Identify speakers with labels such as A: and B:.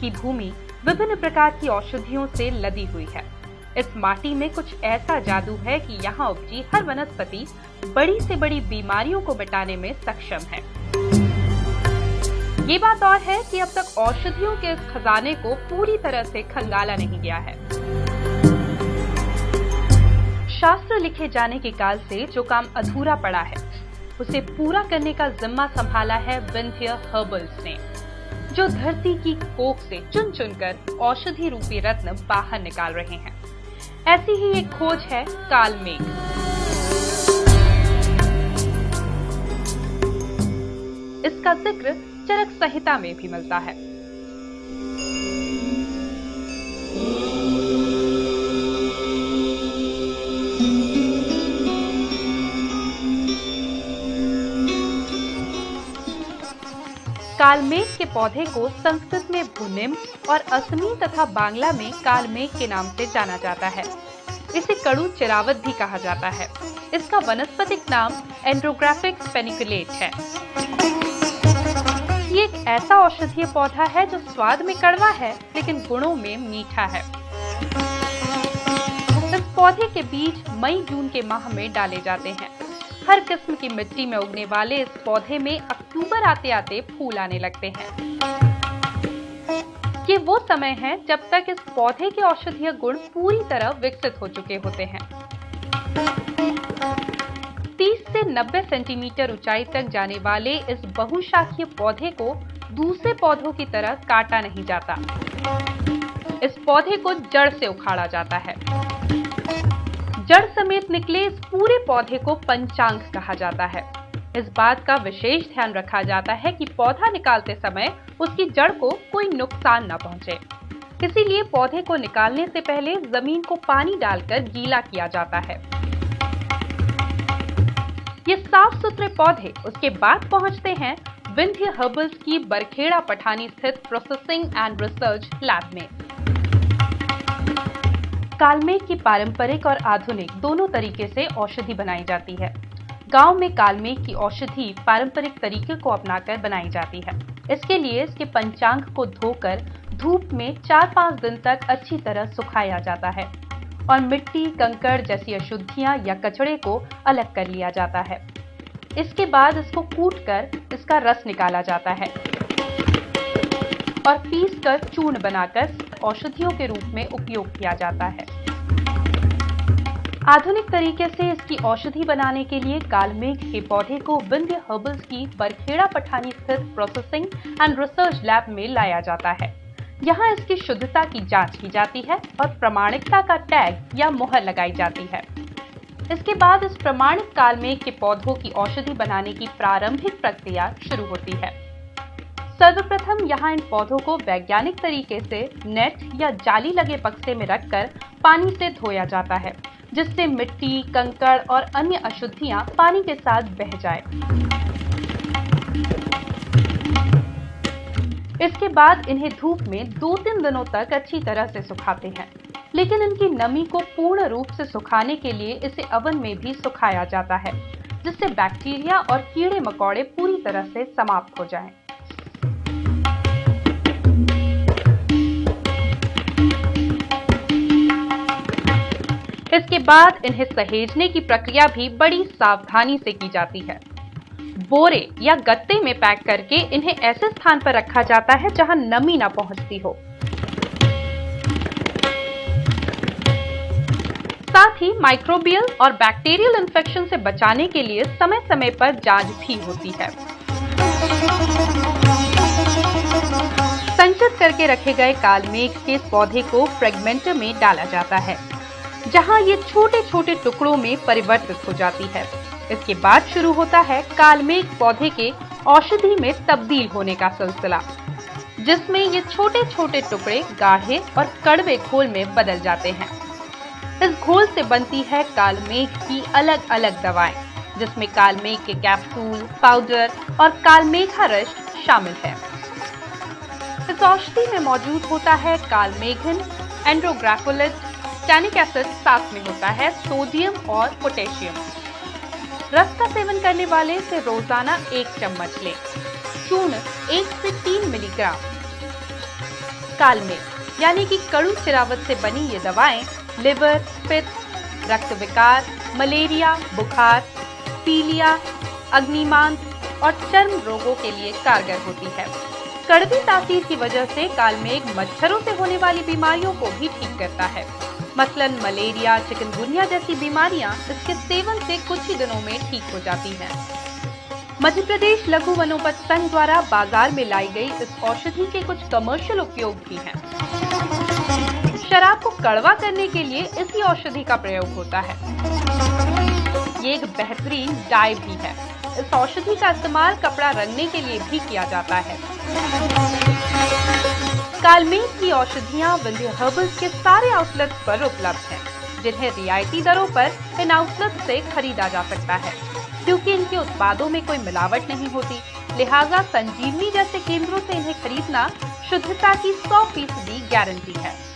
A: की भूमि विभिन्न प्रकार की औषधियों से लदी हुई है। इस माटी में कुछ ऐसा जादू है कि यहाँ उपजी हर वनस्पति बड़ी से बड़ी बीमारियों को मिटाने में सक्षम है। ये बात और है कि अब तक औषधियों के इस खजाने को पूरी तरह से खंगाला नहीं गया है। शास्त्र लिखे जाने के काल से जो काम अधूरा पड़ा है, उसे पूरा करने का जिम्मा संभाला है विंध्य हर्बल्स ने, जो धरती की कोख से चुन चुनकर औषधि रूपी रत्न बाहर निकाल रहे हैं। ऐसी ही एक खोज है कालमेघ। इसका जिक्र चरक संहिता में भी मिलता है। कालमेघ के पौधे को संस्कृत में भूनिम और असमी तथा बांग्ला में कालमेघ के नाम से जाना जाता है। इसे कड़ू चिरावत भी कहा जाता है। इसका वनस्पतिक नाम एंड्रोग्राफिक्स पेनिकुलेट है। ये एक ऐसा औषधीय पौधा है जो स्वाद में कड़वा है लेकिन गुणों में मीठा है। इस पौधे के बीज मई जून के माह में डाले जाते हैं। हर किस्म की मिट्टी में उगने वाले इस पौधे में अक्टूबर आते आते फूल आने लगते हैं। ये वो समय है जब तक इस पौधे के औषधीय गुण पूरी तरह विकसित हो चुके होते हैं। 30 से 90 सेंटीमीटर ऊंचाई तक जाने वाले इस बहुशाखीय पौधे को दूसरे पौधों की तरह काटा नहीं जाता। इस पौधे को जड़ से उखाड़ा जाता है। जड़ समेत निकले इस पूरे पौधे को पंचांग कहा जाता है। इस बात का विशेष ध्यान रखा जाता है कि पौधा निकालते समय उसकी जड़ को कोई नुकसान न पहुंचे। इसीलिए पौधे को निकालने से पहले जमीन को पानी डालकर गीला किया जाता है। ये साफ सुथरे पौधे उसके बाद पहुंचते हैं विंध्य हर्बल्स की बरखेड़ा पठानी स्थित प्रोसेसिंग एंड रिसर्च लैब में। कालमेघ की पारंपरिक और आधुनिक दोनों तरीके से औषधि बनाई जाती है। गांव में कालमेघ की औषधि पारंपरिक तरीके को अपनाकर बनाई जाती है। इसके लिए इसके पंचांग को धोकर धूप में 4-5 दिन तक अच्छी तरह सुखाया जाता है और मिट्टी, कंकड़ जैसी अशुद्धियां या कचड़े को अलग कर लिया जाता है। इसके बाद इसको कूटकर इसका रस निकाला जाता है और पीसकर चूर्ण बनाकर औषधियों के रूप में उपयोग किया जाता है। आधुनिक तरीके से इसकी औषधि बनाने के लिए कालमेघ के पौधे को विंध्य हर्बल्स की बरखेड़ा पठानी स्थित प्रोसेसिंग एंड रिसर्च लैब में लाया जाता है। यहाँ इसकी शुद्धता की जांच की जाती है और प्रमाणिकता का टैग या मुहर लगाई जाती है। इसके बाद इस प्रमाणित कालमेघ के पौधों की औषधि बनाने की प्रारंभिक प्रक्रिया शुरू होती है। सर्वप्रथम यहाँ इन पौधों को वैज्ञानिक तरीके से नेट या जाली लगे बक्से में रखकर पानी से धोया जाता है, जिससे मिट्टी, कंकड़ और अन्य अशुद्धियां पानी के साथ बह जाए। इसके बाद इन्हें धूप में 2-3 दिनों तक अच्छी तरह से सुखाते हैं, लेकिन इनकी नमी को पूर्ण रूप से सुखाने के लिए इसे ओवन में भी सुखाया जाता है, जिससे बैक्टीरिया और कीड़े मकोड़े पूरी तरह से समाप्त हो जाएं। इसके बाद इन्हें सहेजने की प्रक्रिया भी बड़ी सावधानी से की जाती है। बोरे या गत्ते में पैक करके इन्हें ऐसे स्थान पर रखा जाता है जहां नमी न पहुंचती हो। साथ ही माइक्रोबियल और बैक्टीरियल इन्फेक्शन से बचाने के लिए समय समय पर जांच भी होती है। संचित करके रखे गए कालमेघ के पौधे को फ्रेगमेंटर में डाला जाता है, जहां ये छोटे छोटे टुकड़ों में परिवर्तित हो जाती है। इसके बाद शुरू होता है कालमेघ पौधे के औषधि में तब्दील होने का सिलसिला, जिसमें ये छोटे छोटे टुकड़े गाढ़े और कड़वे घोल में बदल जाते हैं। इस घोल से बनती है कालमेघ की अलग अलग दवाएं, जिसमें कालमेघ के कैप्सूल, पाउडर और कालमेघा रस शामिल है। इस औषधि में मौजूद होता है कालमेघिन, एंड्रोग्राफोलेट, टैनिक एसिड, साथ में होता है सोडियम और पोटेशियम। रस का सेवन करने वाले से रोजाना 1 चम्मच लें। चूर्ण 1 से 3 मिलीग्राम। कालमेघ यानी कि कड़ू चिरावत से बनी ये दवाएं लिवर, पित्त, रक्त विकार, मलेरिया, बुखार, पीलिया, अग्निमांद और चर्म रोगों के लिए कारगर होती है। कड़वी तासीर की वजह से कालमेघ मच्छरों से होने वाली बीमारियों को भी ठीक करता है। मसलन मलेरिया, चिकनगुनिया जैसी बीमारियां इसके सेवन से कुछ ही दिनों में ठीक हो जाती हैं। मध्य प्रदेश लघु वनोपज संघ द्वारा बाजार में लाई गई इस औषधि के कुछ कमर्शियल उपयोग भी हैं। शराब को कड़वा करने के लिए इसी औषधि का प्रयोग होता है। ये एक बेहतरीन डाई भी है। इस औषधि का इस्तेमाल कपड़ा रंगने के लिए भी किया जाता है। कालमेघ की औषधियां विंध्य हर्बल्स के सारे आउटलेट्स पर उपलब्ध हैं, जिन्हें रियायती दरों पर इन आउटलेट्स से खरीदा जा सकता है। क्योंकि इनके उत्पादों में कोई मिलावट नहीं होती, लिहाजा संजीवनी जैसे केंद्रों से इन्हें खरीदना शुद्धता की 100% गारंटी है।